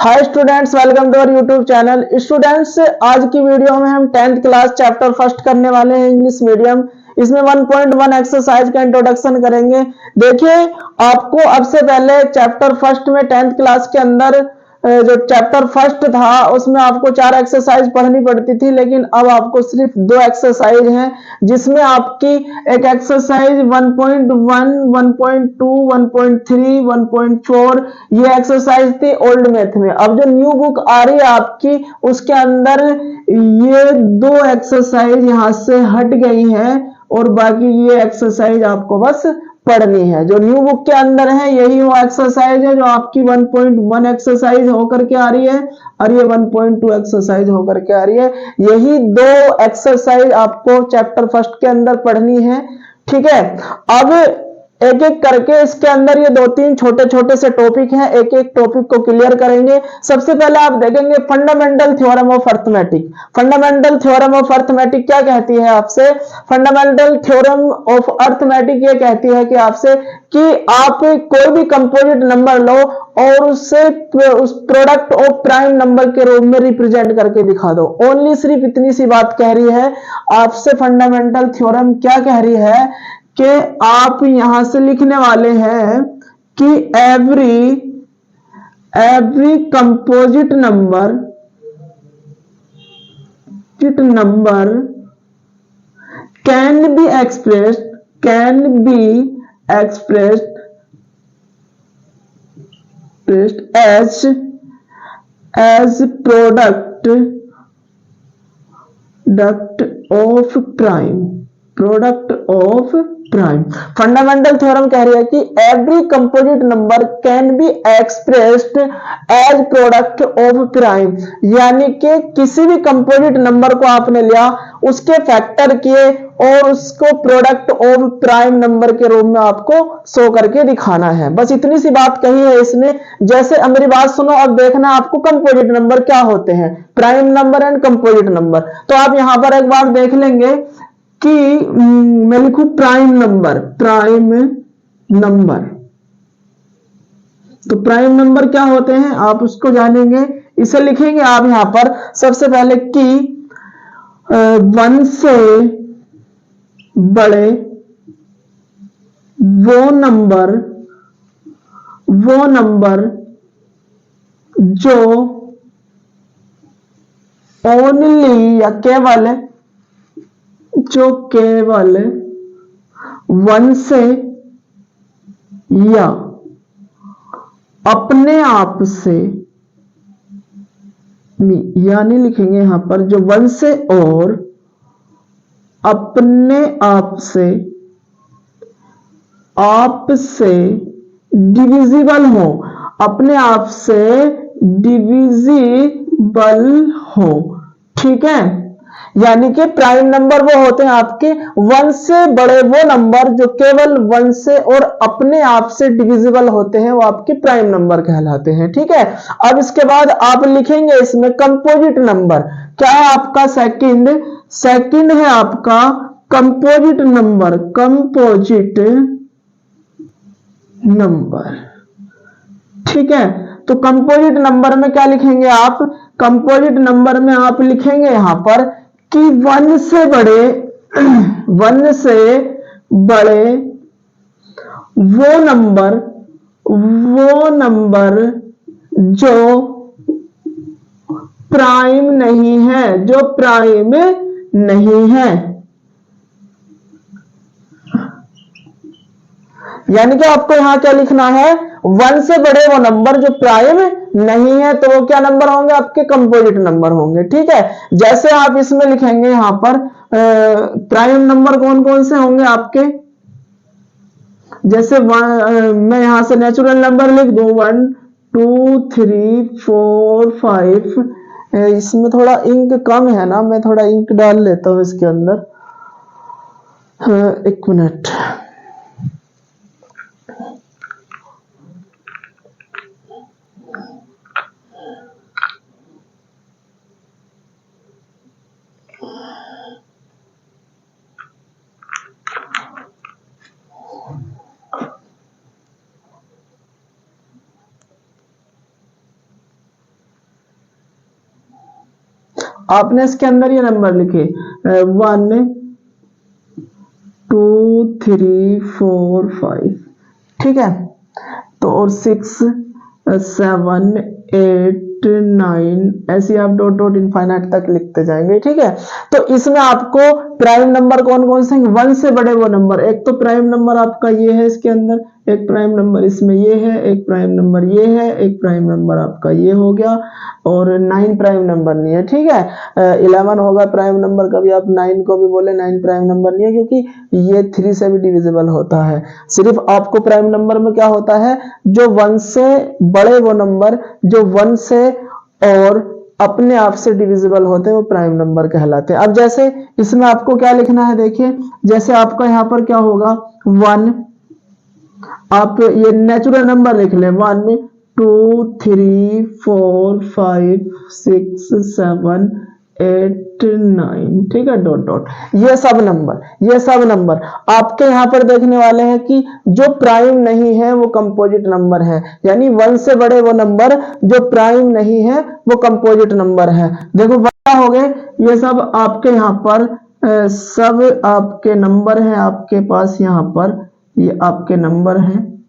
Hi students, welcome to our YouTube channel. Students, आज की video में हम 10th क्लास चैप्टर फर्स्ट करने वाले हैं, इंग्लिश मीडियम। इसमें 1.1 एक्सरसाइज का इंट्रोडक्शन करेंगे। देखिए, आपको अब से पहले चैप्टर फर्स्ट में 10th क्लास के अंदर जो चैप्टर फर्स्ट था उसमें आपको 4 एक्सरसाइज पढ़नी पड़ती थी, लेकिन अब आपको सिर्फ 2 एक्सरसाइज हैं, जिसमें आपकी एक एक्सरसाइज 1.1, 1.2, 1.3, 1.4 ये एक्सरसाइज थी ओल्ड मैथ में। अब जो न्यू बुक आ रही है आपकी, उसके अंदर ये 2 एक्सरसाइज यहां से हट गई है और बाकी ये एक्सरसाइज आपको बस पढ़नी है। जो न्यू बुक के अंदर है यही वो एक्सरसाइज है जो आपकी 1.1 एक्सरसाइज होकर के आ रही है और ये 1.2 एक्सरसाइज होकर के आ रही है। यही 2 एक्सरसाइज आपको चैप्टर फर्स्ट के अंदर पढ़नी है, ठीक है। अब एक एक करके इसके अंदर ये 2-3 छोटे छोटे से टॉपिक हैं, एक एक टॉपिक को क्लियर करेंगे। सबसे पहले आप देखेंगे fundamental theorem of arithmetic. Fundamental theorem of arithmetic क्या कहती है आपसे? फंडामेंटल थ्योरम ऑफ अर्थमेटिक ये कहती है कि आपसे कि आप कोई भी कंपोजिट नंबर लो और उससे उस प्रोडक्ट ऑफ प्राइम नंबर के रूप में रिप्रेजेंट करके दिखा दो। ओनली सिर्फ इतनी सी बात कह रही है आपसे। फंडामेंटल थ्योरम क्या कह रही है कि आप यहां से लिखने वाले हैं कि every composite number can be expressed as product of prime. Fundamental theorem कह रही है कि every composite number can be expressed as product of prime, यानी कि किसी भी कंपोजिट नंबर को आपने लिया, उसके फैक्टर किए और उसको प्रोडक्ट ऑफ प्राइम नंबर के रूप में आपको शो करके दिखाना है। बस इतनी सी बात कही है इसने। जैसे मेरी बात सुनो, अब देखना आपको कंपोजिट नंबर क्या होते हैं, prime number and composite number. तो आप यहां पर एक बार देख लेंगे कि मैं लिखूं प्राइम नंबर। तो प्राइम नंबर क्या होते हैं आप उसको जानेंगे। इसे लिखेंगे आप यहां पर सबसे पहले कि 1 से बड़े वो नंबर जो ओनली या केवल 1 से या अपने आप से, यानी लिखेंगे यहां पर जो 1 से और अपने आप से डिविजिबल हो, अपने आप से डिविजिबल हो, ठीक है। यानी कि प्राइम नंबर वो होते हैं आपके 1 से बड़े वो नंबर जो केवल 1 से और अपने आप से डिविजिबल होते हैं, वो आपके प्राइम नंबर कहलाते हैं, ठीक है। अब इसके बाद आप लिखेंगे इसमें कंपोजिट नंबर। क्या है आपका? सेकंड है आपका कंपोजिट नंबर, ठीक है। तो कंपोजिट नंबर में क्या लिखेंगे आप? कंपोजिट नंबर में आप लिखेंगे यहां पर कि 1 से बड़े वो नंबर जो प्राइम नहीं है, यानी कि आपको यहां क्या लिखना है? 1 से बड़े वो नंबर जो प्राइम नहीं है, तो वो क्या नंबर होंगे? आपके कंपोजिट नंबर होंगे, ठीक है। जैसे आप इसमें लिखेंगे यहां पर प्राइम नंबर कौन कौन से होंगे आपके? जैसे मैं यहां से नेचुरल नंबर लिख दूं 1 2 3 4 5। इसमें थोड़ा इंक कम है ना, मैं थोड़ा इंक डाल लेता हूं इसके अंदर। एक मिनट। आपने इसके अंदर ये नंबर लिखे 1 2 3 4 5, ठीक है। तो और 6 7 8 9 ऐसे आप डॉट डॉट इनफाइनाइट तक लिखते जाएंगे, ठीक है। तो इसमें आपको प्राइम नंबर कौन कौन से हैं, 1 से बड़े वो नंबर, एक तो प्राइम नंबर आपका ये है इसके अंदर, एक प्राइम नंबर इसमें ये है, एक प्राइम नंबर ये है, एक प्राइम नंबर आपका ये हो गया, और 9 प्राइम नंबर नहीं है, ठीक है। 11 होगा प्राइम नंबर, कभी आप 9 को भी बोले 9 प्राइम नंबर नहीं है, क्योंकि ये 3 से भी डिविजिबल होता है। सिर्फ आपको प्राइम नंबर में क्या होता है, जो 1 से बड़े वो नंबर, जो 1 से और अपने आप से डिविजिबल होते हैं, वो प्राइम नंबर कहलाते हैं। अब जैसे इसमें आपको क्या लिखना है, देखिए जैसे आपका यहाँ पर क्या होगा 1, आप ये नेचुरल नंबर लिख लें 1 2 3 4 5 6 7 8 9, ठीक है, डॉट डॉट, ये सब नंबर आपके यहाँ पर देखने वाले हैं कि जो प्राइम नहीं है वो कंपोजिट नंबर है, यानी 1 से बड़े वो नंबर जो प्राइम नहीं है वो कंपोजिट नंबर है। देखो क्या हो गए, ये सब आपके यहाँ पर सब आपके नंबर है, आपके पास यहाँ पर ये आपके नंबर हैं,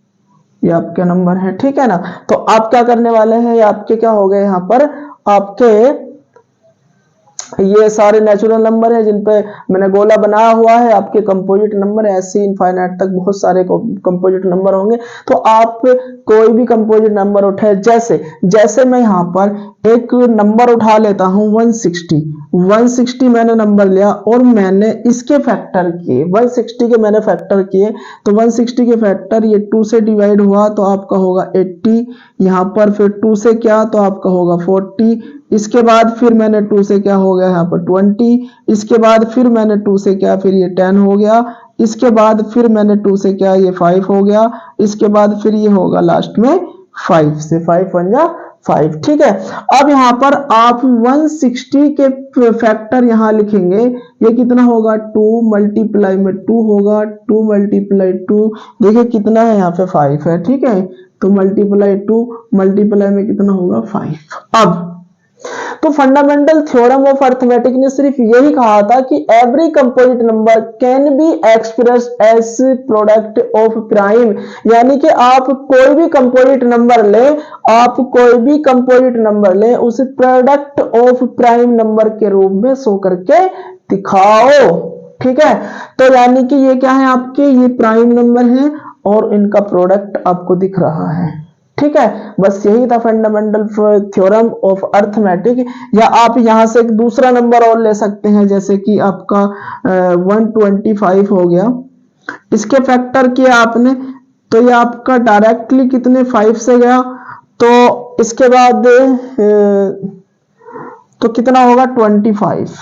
ये आपके नंबर हैं, ठीक है ना। तो आप क्या करने वाले हैं, ये आपके क्या हो गए, यहाँ पर आपके ये सारे नेचुरल नंबर है जिन पे मैंने गोला बनाया हुआ है, आपके कंपोजिट नंबर, ऐसे इनफाइनाइट तक बहुत सारे कंपोजिट नंबर होंगे। तो आप कोई भी कंपोजिट नंबर उठाए, जैसे जैसे मैं यहाँ पर एक नंबर उठा लेता हूं 160 मैंने नंबर लिया और मैंने इसके फैक्टर किए, 160 के मैंने फैक्टर किए, तो 160 के फैक्टर ये 2 से डिवाइड हुआ तो आपका होगा 80, यहाँ पर फिर 2 से क्या तो आपका होगा 40, इसके बाद फिर मैंने 2 से क्या हो गया यहाँ पर 20, इसके बाद फिर मैंने 2 से क्या फिर ये 10 हो गया, इसके बाद फिर मैंने 2 से क्या ये 5 हो गया, इसके बाद फिर ये होगा लास्ट में 5 से 5 1 जा 5, ठीक है। अब यहाँ पर आप 160 के फैक्टर यहाँ लिखेंगे, ये कितना होगा 2 मल्टीप्लाई में 2 होगा, 2 मल्टीप्लाई 2, देखिए कितना है यहाँ पे 5 है, ठीक है। तो मल्टीप्लाई 2 मल्टीप्लाई में कितना होगा 5। अब तो फंडामेंटल थ्योरम ऑफ अर्थमेटिक ने सिर्फ यही कहा था कि every composite number can be express as product of prime, यानी कि आप कोई भी कंपोजिट नंबर ले, आप कोई भी कंपोजिट नंबर ले, उसे प्रोडक्ट ऑफ प्राइम नंबर के रूप में शो करके दिखाओ, ठीक है। तो यानी कि ये क्या है, आपके ये प्राइम नंबर है और इनका प्रोडक्ट आपको दिख रहा है, ठीक है। बस यही था फंडामेंटल थ्योरम ऑफ अर्थमेटिक। या आप यहां से एक दूसरा नंबर और ले सकते हैं, जैसे कि आपका 125 हो गया, इसके फैक्टर किया आपने तो ये आपका डायरेक्टली कितने 5 से गया, तो इसके बाद तो कितना होगा 25,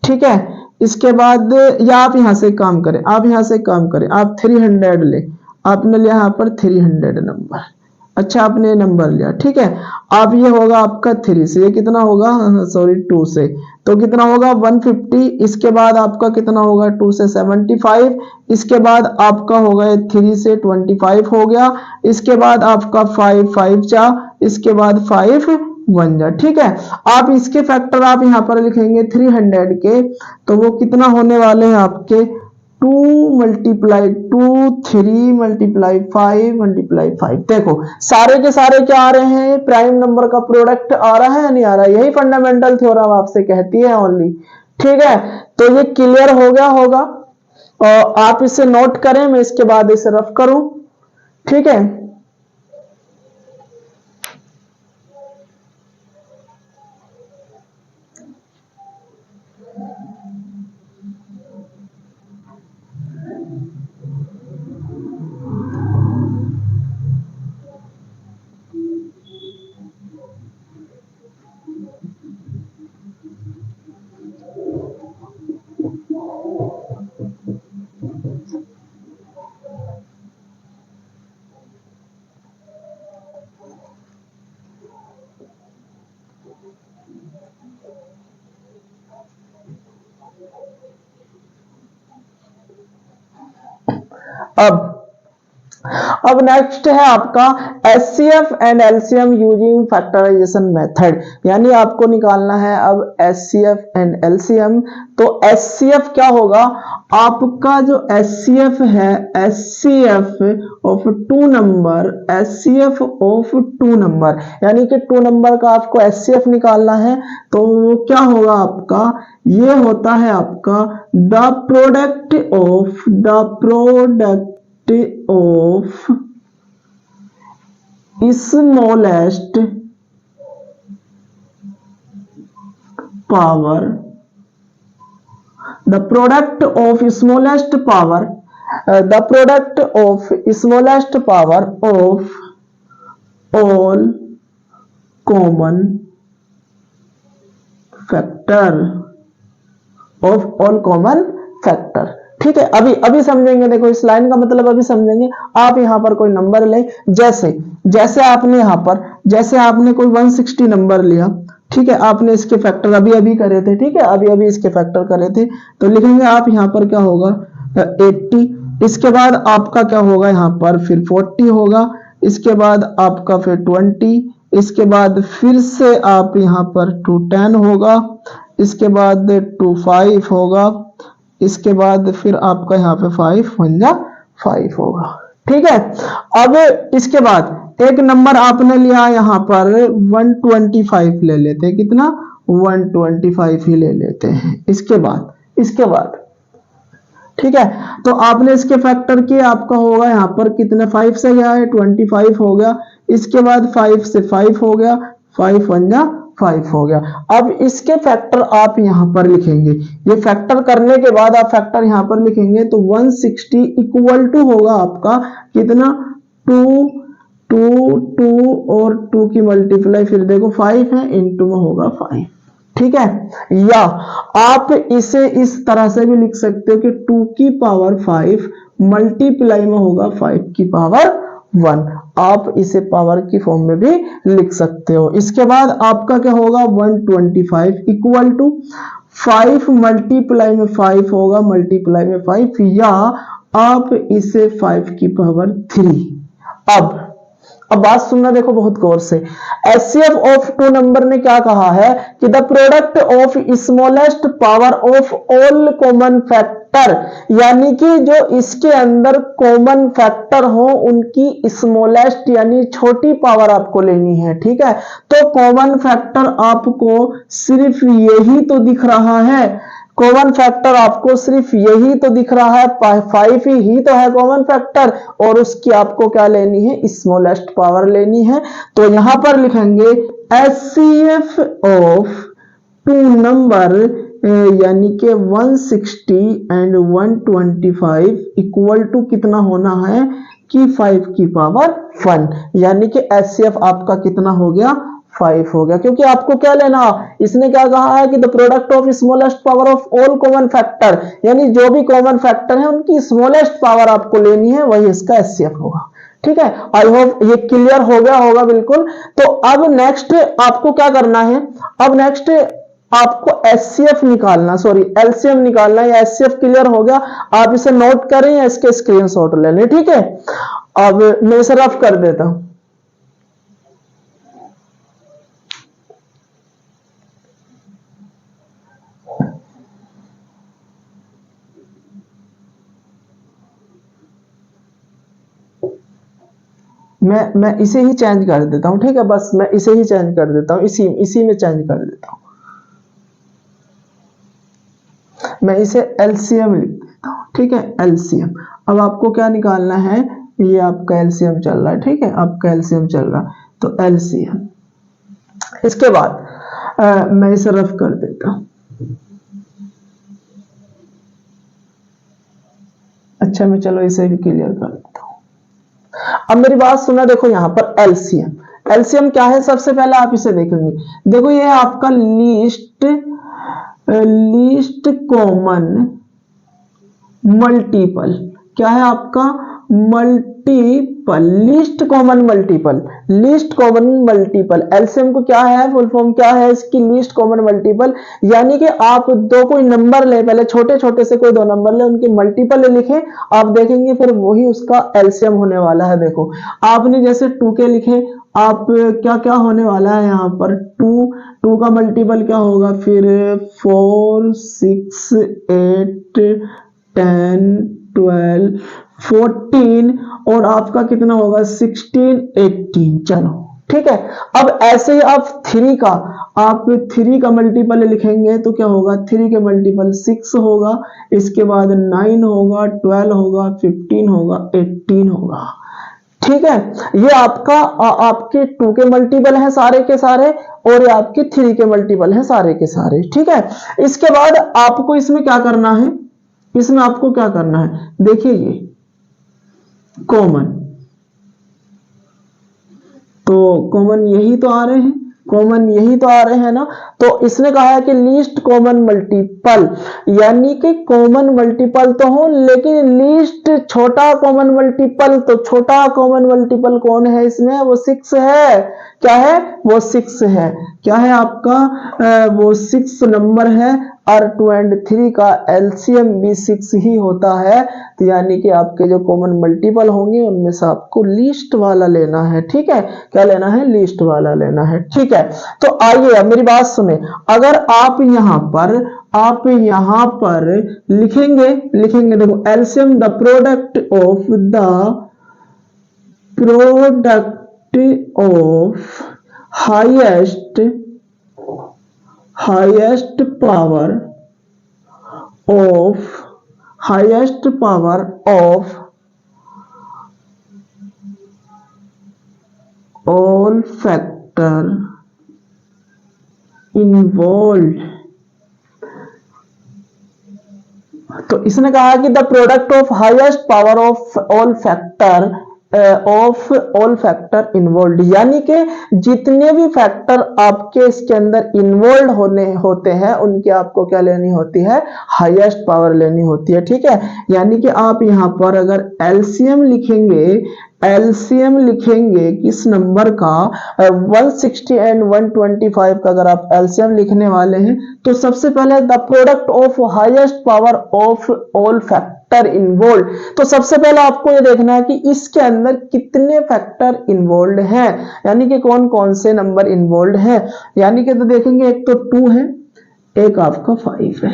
ठीक है। इसके बाद या आप यहां से काम करें, आप 300 ले, आपने लिया यहाँ पर 300 नंबर, अच्छा आपने नंबर लिया, ठीक है। अब ये होगा आपका 3 से, ये कितना होगा सॉरी 2 से, तो कितना होगा 150, इसके बाद आपका कितना होगा 2 से 75, इसके बाद आपका होगा 3 से 25 हो गया, इसके बाद आपका 5 5 जा, इसके बाद 5 1 जा, ठीक है। आप इसके फैक्टर आप यहाँ पर लिखेंगे 300 के, तो वो कितना होने वाले हैं आपके 2 मल्टीप्लाई 2 3 मल्टीप्लाई 5 मल्टीप्लाई 5, देखो सारे के सारे क्या आ रहे हैं, प्राइम नंबर का प्रोडक्ट आ रहा है या नहीं आ रहा है, यही फंडामेंटल थ्योरम आपसे कहती है ओनली, ठीक है। तो ये क्लियर हो गया होगा, और आप इसे नोट करें, मैं इसके बाद इसे रफ करूं, ठीक है। अब अब नेक्स्ट है आपका HCF and LCM using factorization method, यानी आपको निकालना है अब HCF एंड LCM। तो HCF क्या होगा, आपका जो HCF है, HCF of 2 number, HCF of 2 number, यानी कि 2 नंबर का आपको HCF निकालना है। तो वो क्या होगा आपका, ये होता है आपका the product of smallest power, the product of smallest power of all common factor। ठीक है, अभी समझेंगे। देखो इस लाइन का मतलब अभी समझेंगे। आप यहां पर कोई नंबर ले, जैसे आपने यहां पर, जैसे आपने कोई 160 नंबर लिया, ठीक है, आपने इसके फैक्टर अभी करे थे, ठीक है, अभी इसके फैक्टर करे थे, तो लिखेंगे आप यहां पर क्या होगा 80, इसके बाद आपका क्या होगा यहाँ पर फिर 40 होगा, इसके बाद आपका फिर 20, इसके बाद फिर से आप यहाँ पर 210 होगा, इसके बाद 25 होगा, इसके बाद फिर आपका यहाँ पे 5 होगा। ठीक है, अब इसके बाद एक नंबर आपने लिया यहाँ पर 125 ले लेते हैं, कितना 125 ही ले लेते हैं। इसके बाद ठीक है, तो आपने इसके फैक्टर किए, आपका होगा यहाँ पर कितने 5 से गया है 25 हो गया, इसके बाद 5 से 5 हो गया, 5 1 जा 5 हो गया। अब इसके फैक्टर आप यहाँ पर लिखेंगे, ये फैक्टर करने के बाद आप फैक्टर यहाँ पर लिखेंगे तो 160 इक्वल टू होगा आपका कितना 2 और 2 की मल्टीप्लाई, फिर देखो 5 है इंटू में होगा 5। ठीक है, या आप इसे इस तरह से भी लिख सकते हो कि 2 की पावर 5 मल्टीप्लाई में होगा 5 की पावर 1, आप इसे पावर की फॉर्म में भी लिख सकते हो। इसके बाद आपका क्या होगा 125 इक्वल टू 5 मल्टीप्लाई में 5 होगा, मल्टीप्लाई में 5, या आप इसे 5 की पावर 3। अब बात सुनना देखो बहुत गौर से। HCF ऑफ 2 नंबर ने क्या कहा है कि the product of smallest power of all common factor, यानी कि जो इसके अंदर कॉमन फैक्टर हो उनकी स्मॉलेस्ट यानी छोटी पावर आपको लेनी है। ठीक है, तो कॉमन फैक्टर आपको सिर्फ यही तो दिख रहा है, कॉमन फैक्टर आपको सिर्फ यही तो दिख रहा है, 5 ही तो है कॉमन फैक्टर, और उसकी आपको क्या लेनी है स्मॉलेस्ट पावर लेनी है। तो यहां पर लिखेंगे HCF ऑफ 2 नंबर यानी कि 160 एंड 125 इक्वल टू कितना होना है कि 5 की पावर 1, यानी कि HCF आपका कितना हो गया 5 हो गया। क्योंकि आपको क्या लेना, इसने क्या कहा है कि the product of smallest power of all common factor, यानी जो भी कॉमन फैक्टर है उनकी स्मॉलेस्ट पावर आपको लेनी है, वही इसका HCF होगा। ठीक है, आई होप ये क्लियर हो गया होगा बिल्कुल। तो अब नेक्स्ट आपको क्या करना है, अब नेक्स्ट आपको HCF निकालना, सॉरी LCM निकालना है। HCF क्लियर हो गया, आप इसे नोट करें या इसके स्क्रीनशॉट ले लें। ठीक है, अब मैं इसे रफ कर देता हूं। मैं इसे ही चेंज कर देता हूं। ठीक है, बस मैं इसे ही चेंज कर देता हूं, इसी में चेंज कर देता हूं। मैं इसे LCM लिख देता हूं। ठीक है, LCM। अब आपको क्या निकालना है, ये आपका LCM चल रहा है। ठीक है, आपका LCM चल रहा है, तो LCM। इसके बाद मैं इसे रफ कर देता हूं। अच्छा, मैं चलो इसे भी क्लियर कर देता हूं। अब मेरी बात सुना, देखो यहां पर LCM क्या है, सबसे पहले आप इसे देखेंगे। देखो ये आपका लीस्ट कॉमन मल्टीपल, क्या है आपका multiple least common multiple, least common multiple, LCM को क्या है, फुल फॉर्म क्या है इसकी, लीस्ट कॉमन मल्टीपल। यानी कि आप दो कोई नंबर ले, पहले छोटे छोटे से कोई दो नंबर ले, उनके मल्टीपल लिखे, आप देखेंगे फिर वही उसका एलसीएम होने वाला है। देखो आपने जैसे 2 के लिखे, आप क्या क्या होने वाला है यहाँ पर, 2 का मल्टीपल क्या होगा, फिर 4 6 8 10 12 14 और आपका कितना होगा 16 18। चलो ठीक है। अब ऐसे ही आप 3 का मल्टीपल लिखेंगे तो क्या होगा, 3 के मल्टीपल 6 होगा, इसके बाद 9 होगा, 12 होगा, 15 होगा, 18 होगा। ठीक है, ये आपका आपके 2 के मल्टीपल है सारे के सारे, और ये आपके 3 के मल्टीपल है सारे के सारे। ठीक है, इसके बाद आपको इसमें क्या करना है, इसमें आपको क्या करना है, देखिए ये कॉमन, तो कॉमन यही तो आ रहे हैं, कॉमन यही तो आ रहे हैं ना। तो इसने कहा है कि लीस्ट कॉमन मल्टीपल, यानी कि कॉमन मल्टीपल तो हो लेकिन लीस्ट छोटा कॉमन मल्टीपल, तो छोटा कॉमन मल्टीपल कौन है इसमें, वो 6 है। क्या है वो 6 है, क्या है आपका वो 6 नंबर है, और 2 और 3 का एलसीएम भी 6 ही होता है। तो यानी कि आपके जो कॉमन मल्टीपल होंगे उनमें से आपको लीस्ट वाला लेना है। ठीक है, क्या लेना है, लीस्ट वाला लेना है। ठीक है, तो आइए अब मेरी बात सुने, अगर आप यहां पर लिखेंगे देखो LCM the product of highest power of all factor involve. तो इसने कहा कि the product of highest power of all factor involve, यानी कि जितने भी फैक्टर आपके इसके अंदर इन्वॉल्व होते हैं उनकी आपको क्या लेनी होती है, हाईएस्ट पावर लेनी होती है। ठीक है, यानी कि आप यहां पर अगर एलसीएम लिखेंगे किस नंबर का, 160 एंड 125 का अगर आप एलसीएम लिखने वाले हैं तो सबसे पहले the product of highest power of all factor involve. तो सबसे पहले आपको ये देखना है कि इसके अंदर कितने फैक्टर इन्वॉल्व हैं, यानी कि कौन कौन से नंबर इन्वॉल्व हैं। यानी कि तो देखेंगे एक तो 2 है, एक आपका 5 है।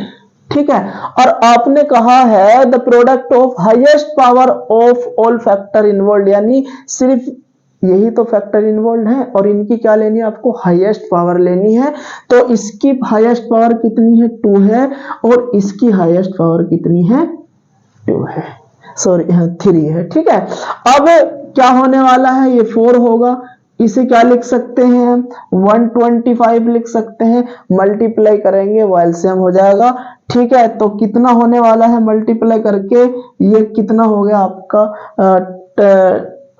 ठीक है, और आपने कहा है the product of highest power of all factor involve, यानी सिर्फ यही तो फैक्टर इन्वॉल्व है और इनकी क्या लेनी है, आपको हाईएस्ट पावर लेनी है। तो इसकी हाईएस्ट पावर कितनी है, 2 है, और इसकी हाईएस्ट पावर कितनी है, 2 है, सॉरी यहाँ 3 है। ठीक है, अब क्या होने वाला है, ये 4 होगा, इसे क्या लिख सकते हैं हम, 125 लिख सकते हैं, मल्टीप्लाई करेंगे वो एलसीएम हो जाएगा। ठीक है, तो कितना होने वाला है मल्टीप्लाई करके, ये कितना हो गया आपका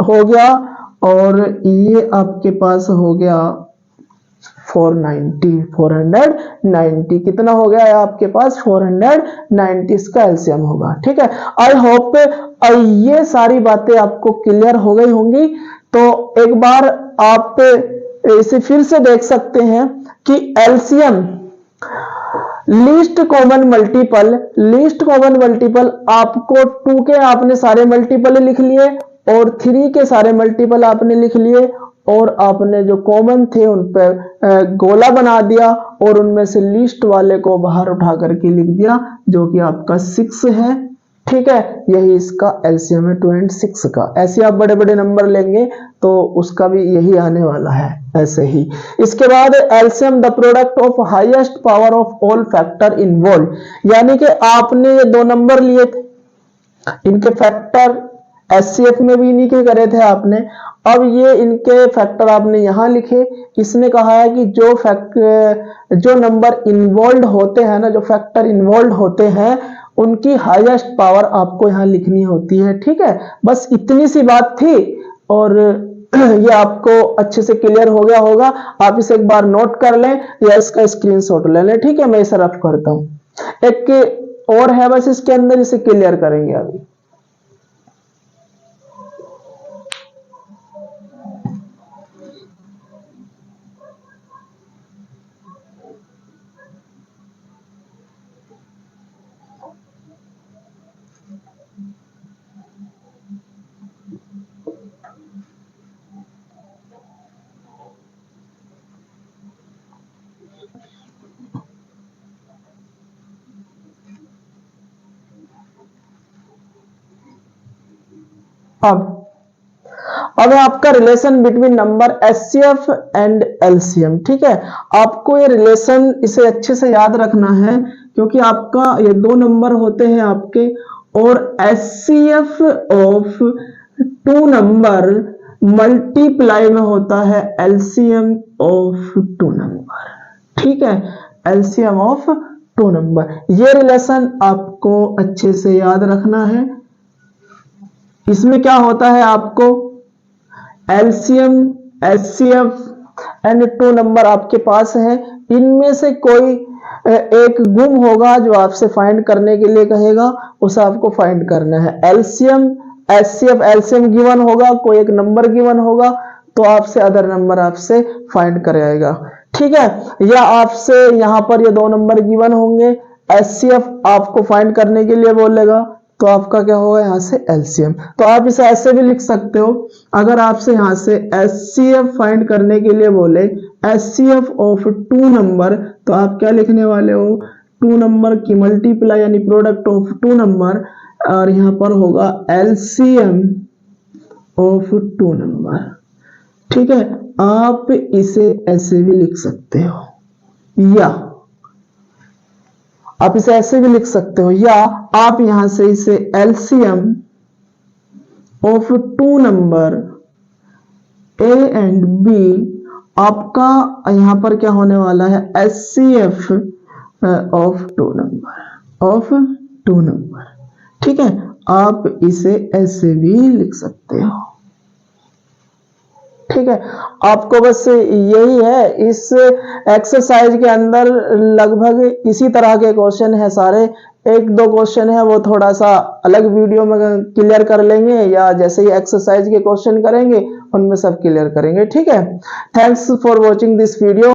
हो गया, और ये आपके पास हो गया 490 कितना हो गया है आपके पास, 490 इसका एलसीएम होगा। ठीक है, आई होप ये सारी बातें आपको क्लियर हो गई होंगी। तो एक बार आप इसे फिर से देख सकते हैं कि एलसीएम लीस्ट कॉमन मल्टीपल आपको 2 के आपने सारे मल्टीपल लिख लिए और 3 के सारे मल्टीपल आपने लिख लिए, और आपने जो कॉमन थे उन पर गोला बना दिया और उनमें से लीस्ट वाले को बाहर उठा करके लिख दिया जो कि आपका 6 है। ठीक है, यही इसका एलसीएम है 2 और 6 का। ऐसे आप बड़े बड़े नंबर लेंगे तो उसका भी यही आने वाला है ऐसे ही। इसके बाद LCM the product of highest power of all factor involve, यानी कि आपने ये 2 नंबर लिए थे, इनके फैक्टर एचसीएफ में भी नहीं करे थे आपने, अब ये इनके फैक्टर आपने यहां लिखे। इसने कहा है कि जो नंबर इन्वॉल्व होते हैं ना, जो फैक्टर इन्वॉल्व होते हैं उनकी हाईएस्ट पावर आपको यहां लिखनी होती है। ठीक है, बस इतनी सी बात थी और ये आपको अच्छे से क्लियर हो गया होगा। आप इसे एक बार नोट कर लें या इसका स्क्रीनशॉट ले लें। ठीक है, मैं इसे रफ करता हूं, एक और है बस इसके अंदर, इसे क्लियर करेंगे अभी। अब है आपका relation between number HCF and LCM. ठीक है, आपको ये रिलेशन इसे अच्छे से याद रखना है क्योंकि आपका ये दो नंबर होते हैं आपके, और HCF of two number multiply में होता है एलसीएम ऑफ टू नंबर। ठीक है, एलसीएम ऑफ टू नंबर, ये रिलेशन आपको अच्छे से याद रखना है। इसमें क्या होता है, आपको LCM HCF and two number आपके पास है, इनमें से कोई एक गुम होगा जो आपसे फाइंड करने के लिए कहेगा, उसे आपको फाइंड करना है। एलसीएम एचसीएफ, एलसीएम गिवन होगा, कोई एक नंबर गिवन होगा तो आपसे अदर नंबर आपसे फाइंड कराएगा। ठीक है, या आपसे यहां पर ये दो नंबर गिवन होंगे, एचसीएफ आपको फाइंड करने के लिए बोलेगा तो आपका क्या होगा यहां से एलसीएम। तो आप इसे ऐसे भी लिख सकते हो, अगर आपसे यहां से एचसीएफ फाइंड करने के लिए बोले एचसीएफ ऑफ टू नंबर, तो आप क्या लिखने वाले हो, टू नंबर की मल्टीप्लाई यानी प्रोडक्ट ऑफ टू नंबर, और यहां पर होगा एलसीएम ऑफ टू नंबर। ठीक है, आप इसे ऐसे भी लिख सकते हो, या आप इसे ऐसे भी लिख सकते हो, या आप यहां से इसे LCM of two number A and B, आपका यहां पर क्या होने वाला है, एचसीएफ ऑफ टू नंबर। ठीक है, आप इसे ऐसे भी लिख सकते हो। ठीक है, आपको बस यही है, इस एक्सरसाइज के अंदर लगभग इसी तरह के क्वेश्चन है सारे। एक दो क्वेश्चन है वो थोड़ा सा अलग वीडियो में क्लियर कर लेंगे, या जैसे ही एक्सरसाइज के क्वेश्चन करेंगे उनमें सब क्लियर करेंगे। ठीक है, thanks for watching this video.